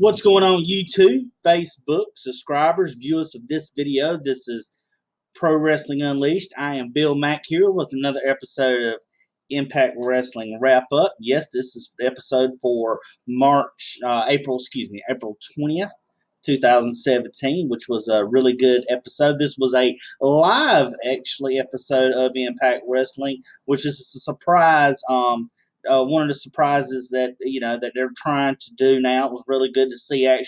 What's going on YouTube, Facebook, subscribers, viewers of this video? This is Pro Wrestling Unleashed. I am Bill Mack here with another episode of Impact Wrestling Wrap Up. Yes, this is episode for April 20th, 2017, which was a really good episode. This was a live, episode of Impact Wrestling, which is a surprise. One of the surprises that that they're trying to do now. It was really good to see a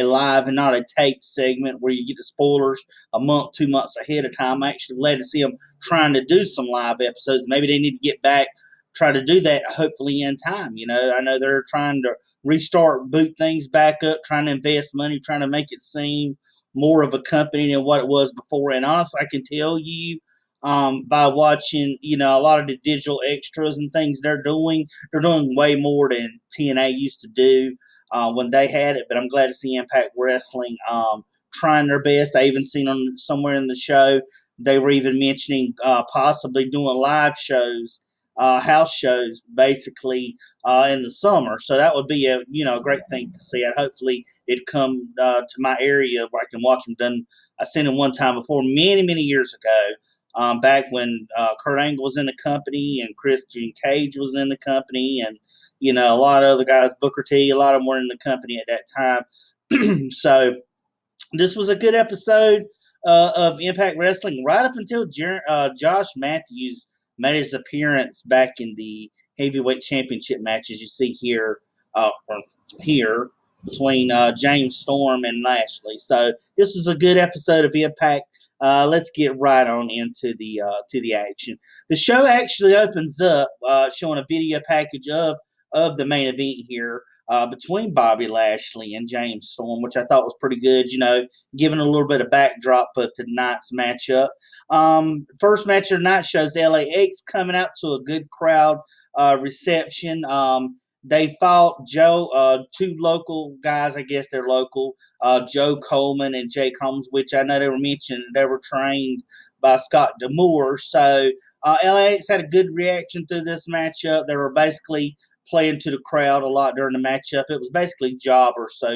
live and not a tape segment where you get the spoilers a month, 2 months ahead of time. I'm actually glad to see them trying to do some live episodes. Maybe they need to get back, try to do that hopefully in time. I know they're trying to restart, boot things back up, trying to invest money, trying to make it seem more of a company than what it was before. And honestly, I can tell you, by watching, a lot of the digital extras and things they're doing way more than TNA used to do when they had it. But I'm glad to see Impact Wrestling trying their best. I even seen on somewhere in the show they were even mentioning possibly doing live shows, house shows, basically in the summer. So that would be a great thing to see. And hopefully it'd come to my area where I can watch them done. I seen them one time before, many years ago. Back when Kurt Angle was in the company and Christian Cage was in the company, and a lot of other guys, Booker T, a lot of them were in the company at that time. So this was a good episode of Impact Wrestling, right up until Josh Matthews made his appearance back in the heavyweight championship matches you see here, between James Storm and Lashley. So this was a good episode of Impact. Let's get right on into the action. The show actually opens up showing a video package of the main event here between Bobby Lashley and James Storm, which I thought was pretty good, giving a little bit of backdrop to tonight's matchup. First match of the night shows LAX coming out to a good crowd reception. They fought two local guys, I guess they're local, Joe Coleman and Jake Holmes, which I know they were mentioned. They were trained by Scott D'Amore. So LAX had a good reaction to this matchup. They were basically playing to the crowd a lot during the matchup. It was basically jobbers. So,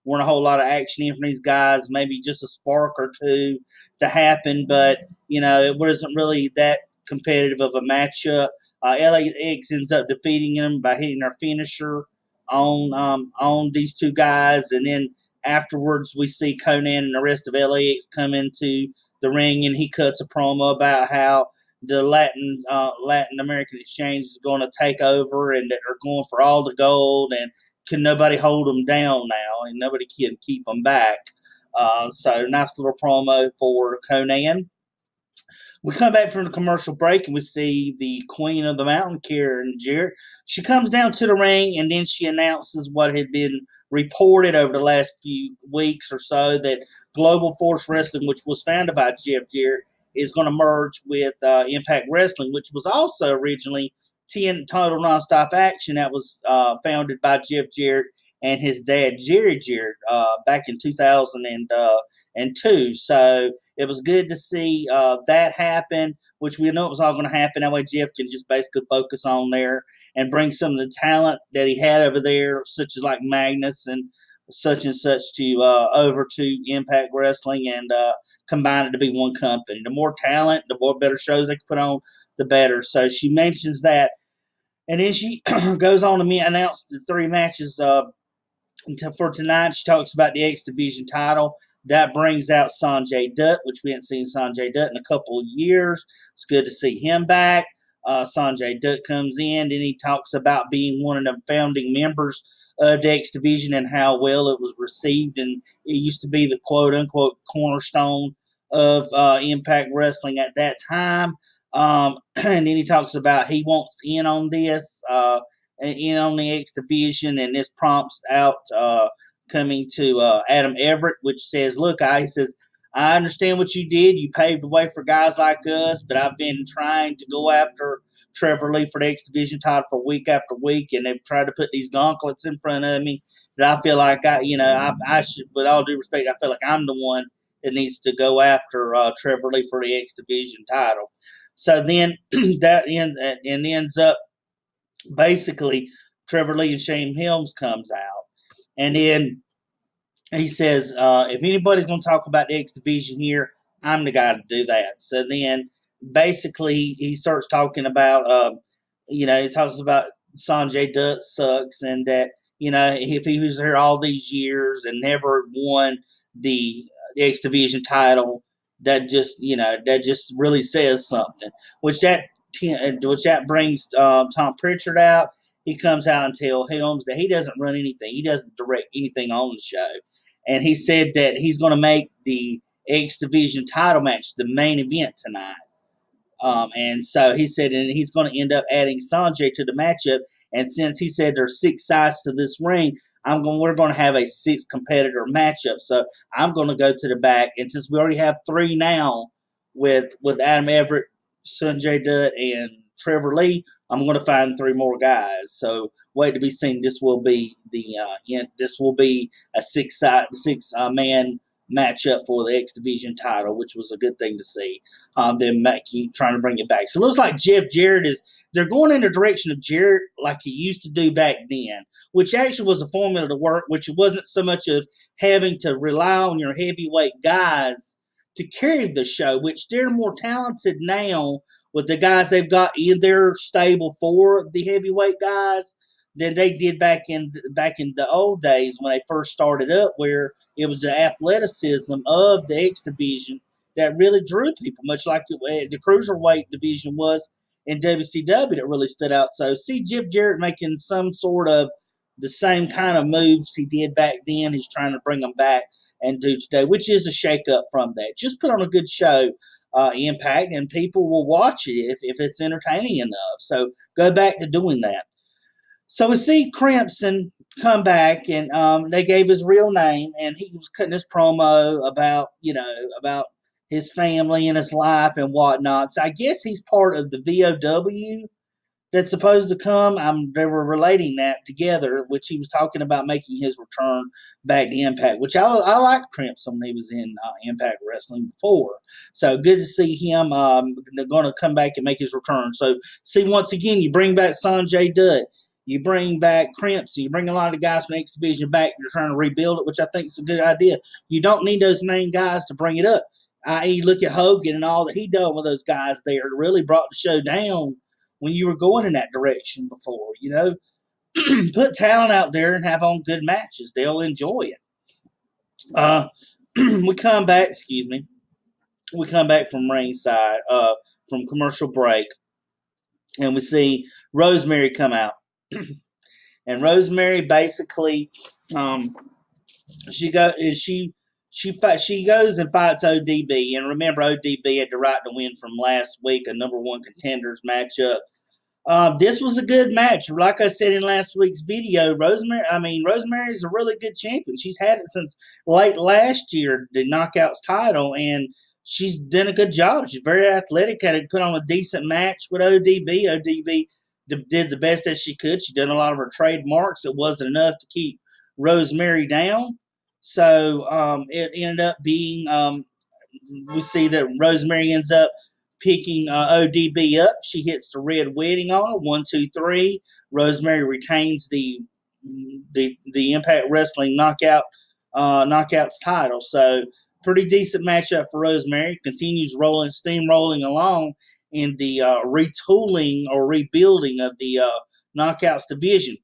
weren't a whole lot of action in from these guys, maybe just a spark or two to happen. But, it wasn't really that competitive of a matchup. LAX ends up defeating them by hitting their finisher on these two guys, and then afterwards we see Conan and the rest of LAX come into the ring, and he cuts a promo about how the Latin American Exchange is going to take over, and that they're going for all the gold, and can nobody hold them down now, and nobody can keep them back. So nice little promo for Conan. We come back from the commercial break, and we see the Queen of the Mountain, Karen Jarrett. She comes down to the ring, and then she announces what had been reported over the last few weeks or so, that Global Force Wrestling, which was founded by Jeff Jarrett, is going to merge with Impact Wrestling, which was also originally Total Nonstop Action. That was founded by Jeff Jarrett and his dad, Jerry Jarrett, back in 2002. So it was good to see that happen, which we know it was all going to happen. That way Jeff can just basically focus on there and bring some of the talent that he had over there, such as like Magnus and such, to over to Impact Wrestling and combine it to be one company. The more talent, the more better shows they can put on, the better. So she mentions that. And then she goes on to announce the three matches for tonight. She talks about the X Division title. That brings out Sanjay Dutt, which we haven't seen Sanjay Dutt in a couple of years. It's good to see him back. Sanjay Dutt comes in, and he talks about being one of the founding members of the X Division and how well it was received. And it used to be the quote-unquote cornerstone of Impact Wrestling at that time. And then he talks about he wants in on this, in on the X Division, and this prompts out coming to Adam Everett, which says, look, he says, I understand what you did. You paved the way for guys like us, but I've been trying to go after Trevor Lee for the X Division title for week after week, and they've tried to put these gauntlets in front of me. But I feel like I should, with all due respect, I feel like I'm the one that needs to go after Trevor Lee for the X Division title. So then that ends up basically Trevor Lee and Shane Helms comes out. And then he says, if anybody's going to talk about the X Division here, I'm the guy to do that. So then basically he starts talking about, he talks about Sanjay Dutt sucks and that, if he was here all these years and never won the X Division title, that just really says something. Which that brings Tom Pritchard out. He comes out and tells Helms that he doesn't run anything. He doesn't direct anything on the show. And he said that he's going to make the X Division title match the main event tonight. And so he said, and he's going to end up adding Sanjay to the matchup. And since he said there's 6 sides to this ring, we're going to have a 6 competitor matchup. So I'm going to go to the back. And since we already have 3 now with Adam Everett, Sanjay Dutt, and Trevor Lee, I'm going to find 3 more guys. So wait to be seen. This will be a 6-man matchup for the X Division title, which was a good thing to see. Them trying to bring it back. So it looks like Jeff Jarrett they're going in the direction of Jarrett like he used to do back then, which actually was a formula to work, which wasn't so much of having to rely on your heavyweight guys to carry the show, which they're more talented now with the guys they've got in their stable for the heavyweight guys than they did back in the old days when they first started up, where it was the athleticism of the X Division that really drew people, much like the Cruiserweight division was in WCW that really stood out. So see Jeff Jarrett making some sort of the same kind of moves he did back then. He's trying to bring them back and do today, which is a shake-up from that. Just put on a good show, Impact, and people will watch it if it's entertaining enough. So go back to doing that. So we see Crimson come back, and they gave his real name, and he was cutting his promo about his family and his life and whatnot. So I guess he's part of the VOW that's supposed to come. They were relating that together, which he was talking about making his return back to Impact, which I liked Crimson when he was in Impact Wrestling before. So good to see him going to come back and make his return. So see, once again, you bring back Sanjay Dutt. You bring back Crimson. You bring a lot of the guys from the X Division back. You're trying to rebuild it, which I think is a good idea. You don't need those main guys to bring it up. I.e., look at Hogan and all that he done with those guys there. It really brought the show down when you were going in that direction before. Put talent out there and have on good matches. They'll enjoy it. We come back, We come back from ringside, from commercial break, and we see Rosemary come out. And Rosemary basically, she goes and fights ODB. And remember, ODB had the right to win from last week, a number 1 contenders matchup. This was a good match. Like I said in last week's video, Rosemary is a really good champion. She's had it since late last year, the Knockouts title, and she's done a good job. She's very athletic, had to put on a decent match with ODB. ODB did the best that she could. She done a lot of her trademarks. It wasn't enough to keep Rosemary down. So it ended up being, we see that Rosemary ends up picking ODB up. She hits the red wedding on her. 1, 2, 3. Rosemary retains the Impact Wrestling Knockouts title. So pretty decent matchup for Rosemary. Continues steamrolling along in the retooling or rebuilding of the Knockouts division.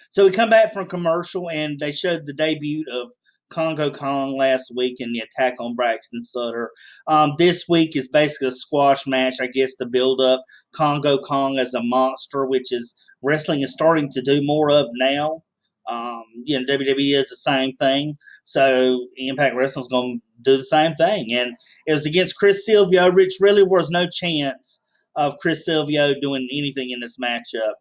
So we come back from commercial, and they showed the debut of Congo Kong last week in the attack on Braxton Sutter. This week is basically a squash match, I guess, to build up Congo Kong as a monster, which is wrestling is starting to do more of now. WWE does the same thing. So Impact Wrestling's going to do the same thing. And it was against Chris Silvio, which really was no chance of Chris Silvio doing anything in this matchup.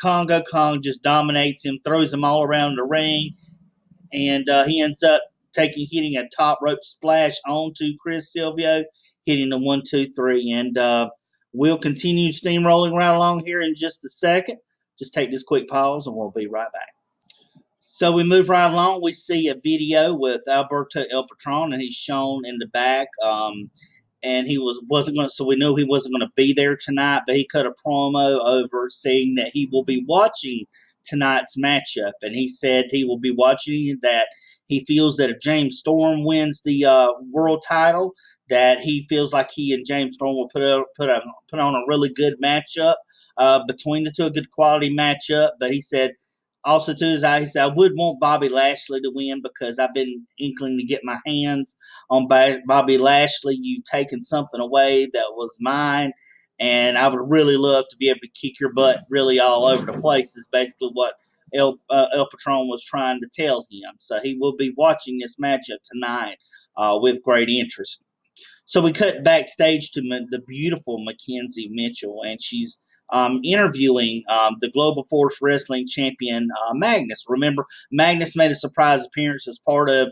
Congo Kong just dominates him, throws him all around the ring, and he ends up hitting a top rope splash onto Chris Silvio, hitting the 1, 2, 3. And we'll continue steamrolling right along here in just a second. Just take this quick pause, and we'll be right back. So we move right along. We see a video with Alberto El Patron, and he's shown in the back. And he wasn't going to, so we knew he wasn't going to be there tonight, but he cut a promo over saying that he will be watching tonight's matchup, and he said he will be watching that. He feels that if James Storm wins the world title, that he feels like he and James Storm will put on a really good matchup between the two, a good quality matchup. But he said also to his eye, he said, I would want Bobby Lashley to win because I've been inkling to get my hands on Bobby Lashley. You've taken something away that was mine, and I would really love to be able to kick your butt really all over the place is basically what El Patron was trying to tell him. So he will be watching this matchup tonight with great interest. So we cut backstage to the beautiful Mackenzie Mitchell, and she's interviewing the Global Force Wrestling champion, Magnus. Remember, Magnus made a surprise appearance as part of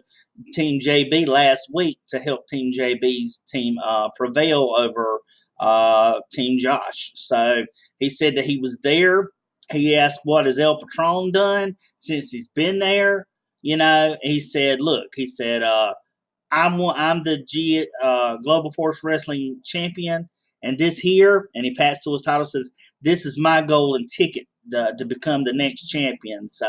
Team JB last week to help Team JB's team prevail over Team Josh. So he said that he was there. He asked, what has El Patron done since he's been there? You know, he said, look, he said, I'm the Global Force Wrestling champion, and this here, and he passed to his title, says, this is my golden ticket to become the next champion. So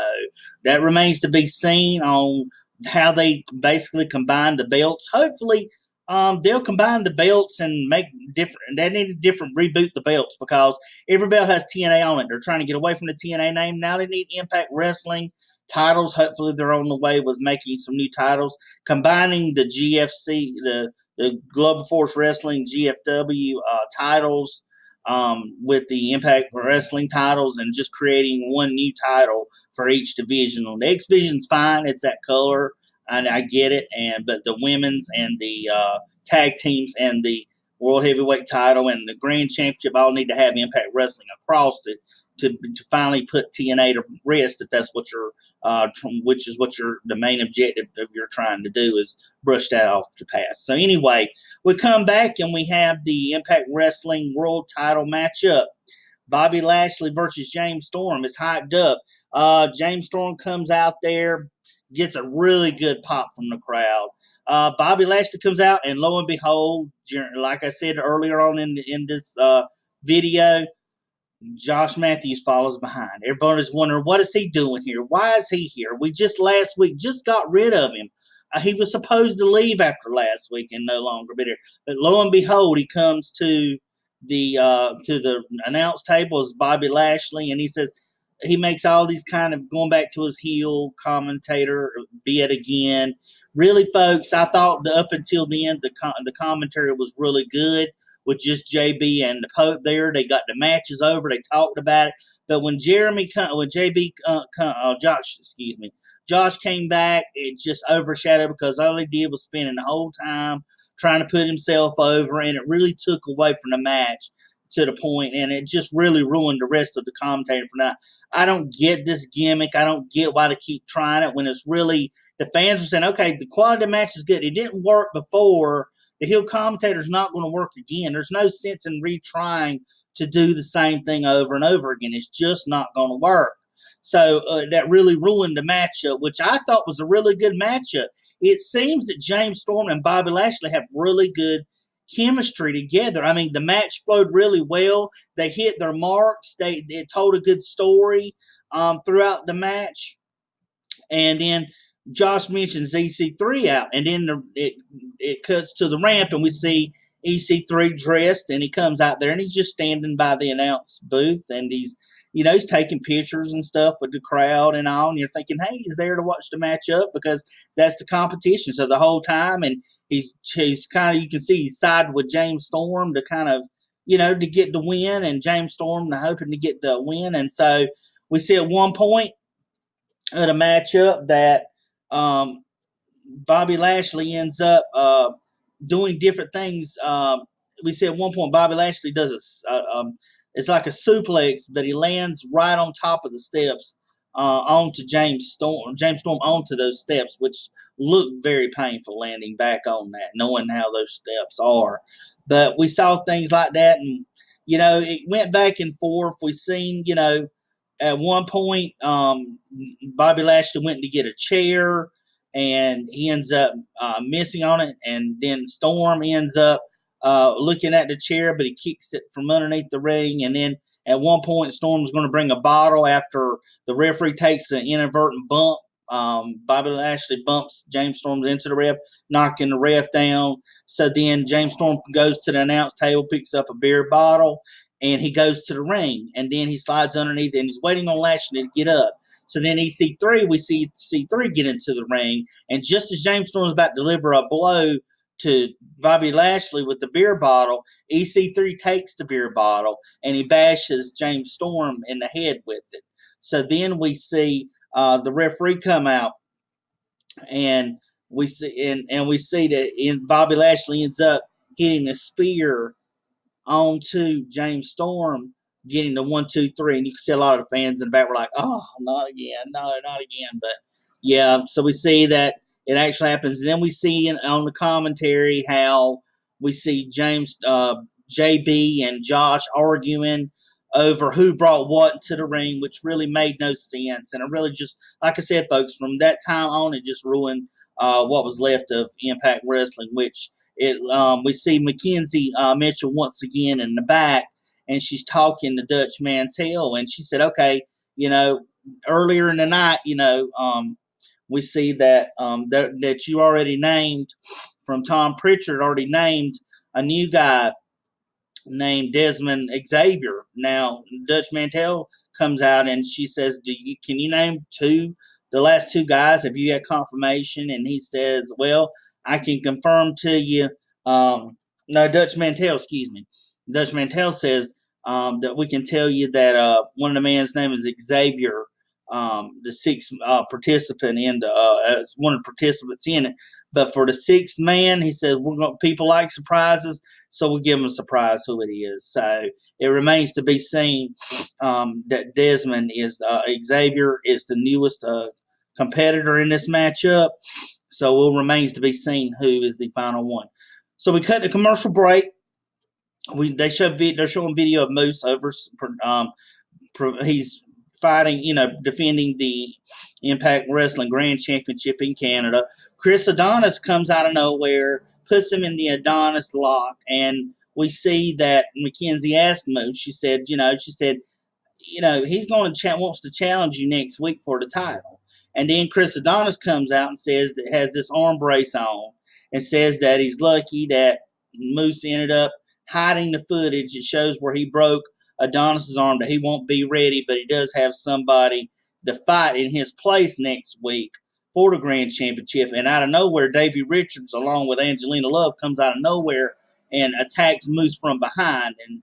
that remains to be seen on how they basically combine the belts. Hopefully, they'll combine the belts and make different. They need to reboot the belts because every belt has TNA on it. They're trying to get away from the TNA name. Now they need Impact Wrestling titles. Hopefully, they're on the way with making some new titles, combining the GFC, the Global Force Wrestling GFW titles with the Impact Wrestling titles, and just creating one new title for each division. The X Division's fine; it's that color, and I get it. But the women's and the tag teams and the World Heavyweight title and the Grand Championship all need to have Impact Wrestling across it to finally put TNA to rest, if that's what you're which is what the main objective of you're trying to do is brush that off the past. So anyway, we come back and we have the Impact Wrestling World Title matchup. Bobby Lashley versus James Storm is hyped up. James Storm comes out there, gets a really good pop from the crowd. Bobby Lashley comes out, and lo and behold, like I said earlier on in this video, Josh Matthews follows behind. Everybody's wondering, what is he doing here? Why is he here? We just last week just got rid of him. He was supposed to leave after last week and no longer be there. But lo and behold, he comes to the announce table as Bobby Lashley, and he says he makes all these kind of going back to his heel commentator bit again. Really, folks, I thought up until the end the commentary was really good with just JB and the Pope there. They got the matches over. They talked about it. But when Josh came back, it just overshadowed because all he did was spending the whole time trying to put himself over, and it really took away from the match to the point, and it just really ruined the rest of the commentator for now. I don't get this gimmick. I don't get why they keep trying it when it's really the fans are saying, okay, the quality of the match is good. It didn't work before. The heel commentator's not going to work again. There's no sense in retrying to do the same thing over and over again. It's just not going to work. So that really ruined the matchup, which I thought was a really good matchup. It seems that James Storm and Bobby Lashley have really good chemistry together. I mean, the match flowed really well. They hit their marks. They told a good story throughout the match. And then Josh mentions EC3 out, and then it cuts to the ramp, and we see EC3 dressed, and he comes out there, and he's just standing by the announce booth, and he's taking pictures and stuff with the crowd and all, and you're thinking, hey, he's there to watch the match up because that's the competition. So the whole time, and he's kind of, you can see he's siding with James Storm to kind of, to get the win, and James Storm hoping to get the win. And so we see at one point at a matchup that Bobby Lashley ends up doing different things. We see at one point Bobby Lashley does it's like a suplex, but he lands right on top of the steps onto James Storm. James Storm onto those steps, which look very painful landing back on that, knowing how those steps are. But we saw things like that, and it went back and forth. We seen, at one point, Bobby Lashley went to get a chair, and he ends up missing on it, and then Storm ends up looking at the chair, but he kicks it from underneath the ring, and then At one point, Storm's going to bring a bottle after the referee takes an inadvertent bump. Bobby Lashley bumps James Storm into the ref, knocking the ref down. So then James Storm goes to the announce table, picks up a beer bottle, and he goes to the ring. And then he slides underneath and he's waiting on Lashley to get up. So then EC3, we see EC3 get into the ring. And just as James Storm is about to deliver a blow to Bobby Lashley with the beer bottle, EC3 takes the beer bottle and he bashes James Storm in the head with it. So then we see the referee come out, and we see that Bobby Lashley ends up hitting a spear onto James Storm, getting the 1, 2, 3, and you can see a lot of the fans in the back were like, "Oh, not again, no, not again." But yeah, so we see that it actually happens, and then we see on the commentary how we see James, JB, and Josh arguing over who brought what into the ring, which really made no sense. And it really just, like I said, folks, from that time on, it just ruined what was left of Impact Wrestling, which we see Mackenzie Mitchell once again in the back, and she's talking to Dutch Mantell, and she said, okay, earlier in the night, we see that that you already named, from Tom Pritchard, already named a new guy named Desmond Xavier. Now, Dutch Mantell comes out and she says, can you name the last 2 guys? Have you had confirmation? And he says, well, I can confirm to you. Dutch Mantell, excuse me. Dutch Mantell says that we can tell you that one of the man's name is Xavier, the 6th participant in one of the participants in it. But for the 6th man, he said, people like surprises, so we'll give them a surprise who it is. So it remains to be seen that Desmond is Xavier is the newest competitor in this matchup. So it remains to be seen who is the final one. So we cut the commercial break. They're showing video of Moose over. He's fighting, defending the Impact Wrestling Grand Championship in Canada. Chris Adonis comes out of nowhere, puts him in the Adonis lock, and we see that Mackenzie asked Moose. She said, he's going to wants to challenge you next week for the title. And then Chris Adonis comes out and says that has this arm brace on, and says that he's lucky that Moose ended up hiding the footage. It shows where he broke Adonis's arm, that he won't be ready, but he does have somebody to fight in his place next week for the Grand Championship. And out of nowhere, Davey Richards, along with Angelina Love, comes out of nowhere and attacks Moose from behind. And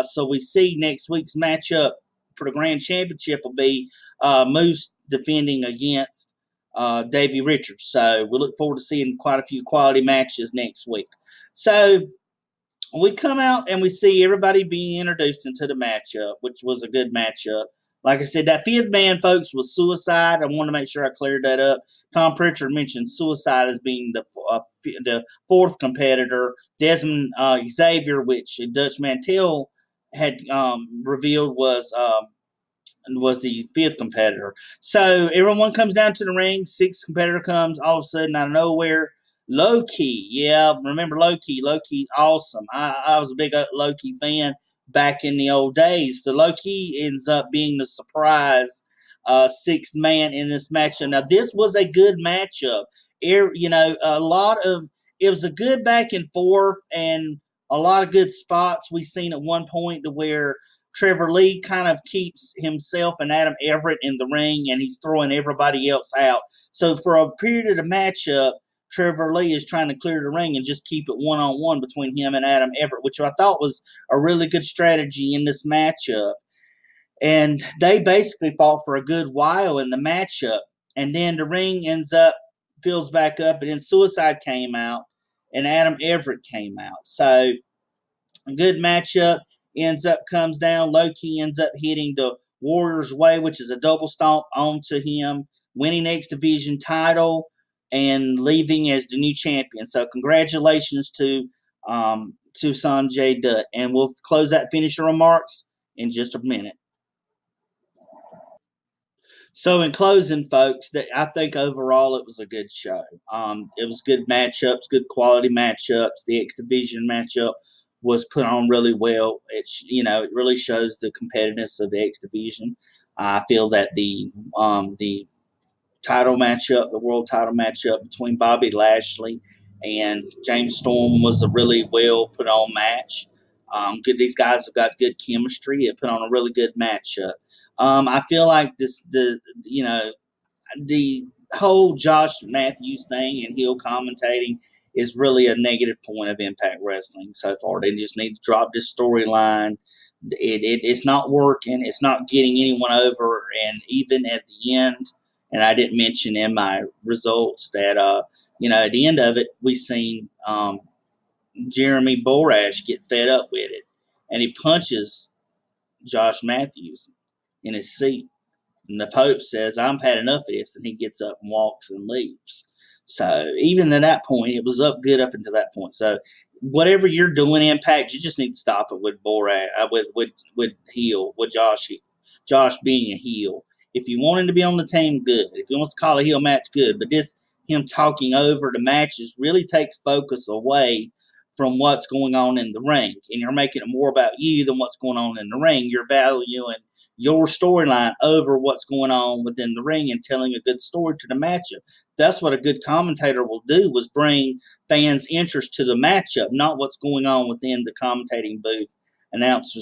so we see next week's matchup for the Grand Championship will be Moose defending against Davey Richards. So we look forward to seeing quite a few quality matches next week. So we come out and we see everybody being introduced into the matchup, which was a good matchup. Like I said, that 5th man, folks, was Suicide. I want to make sure I cleared that up. Tom Pritchard mentioned Suicide as being the 4th competitor. Desmond Xavier, which Dutch Mantell had revealed was the 5th competitor. So everyone comes down to the ring. 6th competitor comes all of a sudden out of nowhere. Low-Key, yeah, remember Low-Key? Low-Key, awesome. I was a big Low-Key fan back in the old days. So Low-Key ends up being the surprise 6th man in this matchup. Now, this was a good matchup. It was a good back and forth and a lot of good spots. We seen at one point to where Trevor Lee kind of keeps himself and Adam Everett in the ring, and he's throwing everybody else out. So for a period of the matchup, Trevor Lee is trying to clear the ring and just keep it one-on-one between him and Adam Everett, which I thought was a really good strategy in this matchup. And they basically fought for a good while in the matchup. And then the ring fills back up, and then Suicide came out, and Adam Everett came out. So a good matchup comes down. Low-Key ends up hitting the Warrior's Way, which is a double stomp onto him, winning X Division title, and leaving as the new champion. So congratulations to Sanjay Dutt. And we'll close that finisher remarks in just a minute. So in closing, folks, I think overall it was a good show. It was good matchups, good quality matchups. The X Division matchup was put on really well. It really shows the competitiveness of the X division. I feel that the title matchup, the world title matchup between Bobby Lashley and James Storm was a really well put on match. These guys have got good chemistry. It put on a really good matchup. I feel like the whole Josh Matthews thing and heel commentating is really a negative point of Impact Wrestling so far. They just need to drop this storyline. It's not working. It's not getting anyone over. And even at the end, and I didn't mention in my results that, at the end of it, we seen Jeremy Borash get fed up with it. And he punches Josh Matthews in his seat. And the Pope says, I've had enough of this. And he gets up and walks and leaves. So even at that point, it was good up until that point. So whatever you're doing, Impact, you just need to stop it with Borat, with heel, with Josh being a heel. If you want him to be on the team, good. If he wants to call a heel match, good. But him talking over the matches really takes focus away from what's going on in the ring. And you're making it more about you than what's going on in the ring. You're valuing your storyline over what's going on within the ring and telling a good story to the matchup. That's what a good commentator will do, was bring fans' interest to the matchup, not what's going on within the commentating booth announce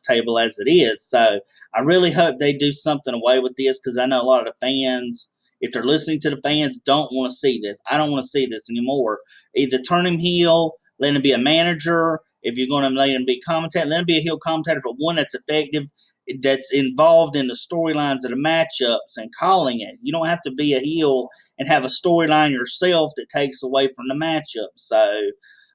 table as it is. So I really hope they do something away with this, because I know a lot of the fans, if they're listening to the fans, don't want to see this. I don't want to see this anymore. Either turn him heel, let him be a manager. If you're going to let him be commentator, let him be a heel commentator, but one that's effective, that's involved in the storylines of the matchups and calling it. You don't have to be a heel and have a storyline yourself that takes away from the matchup. So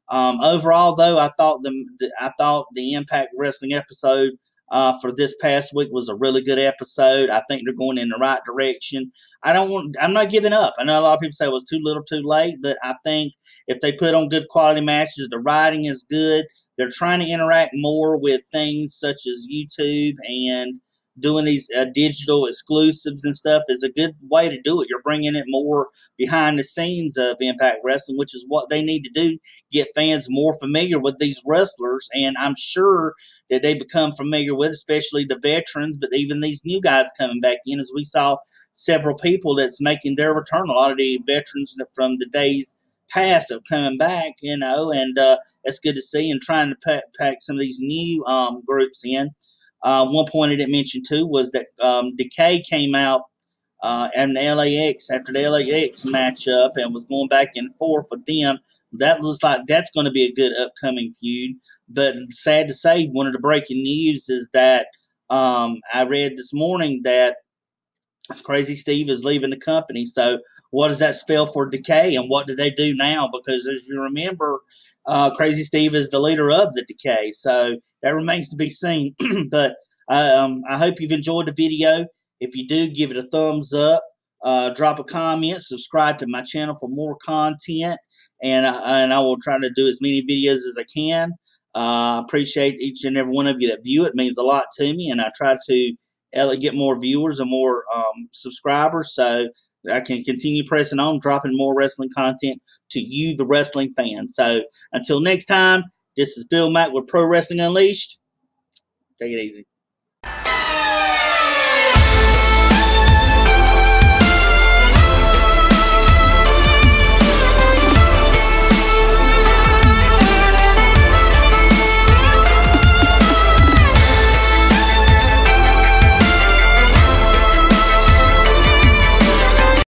overall, though, I thought the Impact Wrestling episode for this past week was a really good episode. I think they're going in the right direction. I'm not giving up. I know a lot of people say it was too little too late, but I think if they put on good quality matches, the writing is good. They're trying to interact more with things such as YouTube, and doing these digital exclusives and stuff is a good way to do it. You're bringing it more behind the scenes of Impact Wrestling, which is what they need to do, get fans more familiar with these wrestlers. And I'm sure that they become familiar with, especially the veterans, but even these new guys coming back in, as we saw several people that's making their return. A lot of the veterans from the days past are coming back, and that's good to see, and trying to pack some of these new groups in. One point I didn't mention too was that Decay came out and after the LAX matchup, and was going back and forth with them. That looks like that's going to be a good upcoming feud. But sad to say, one of the breaking news is that I read this morning that Crazy Steve is leaving the company. So what does that spell for Decay, and what do they do now? Because as you remember, Crazy Steve is the leader of the Decay. So that remains to be seen. But I hope you've enjoyed the video. If you do, give it a thumbs up. Drop a comment. Subscribe to my channel for more content. And I will try to do as many videos as I can. Appreciate each and every one of you that view it. It means a lot to me. And I try to get more viewers and more subscribers, so I can continue pressing on, dropping more wrestling content to you, the wrestling fan. So until next time, this is Bill Mack with Pro Wrestling Unleashed. Take it easy.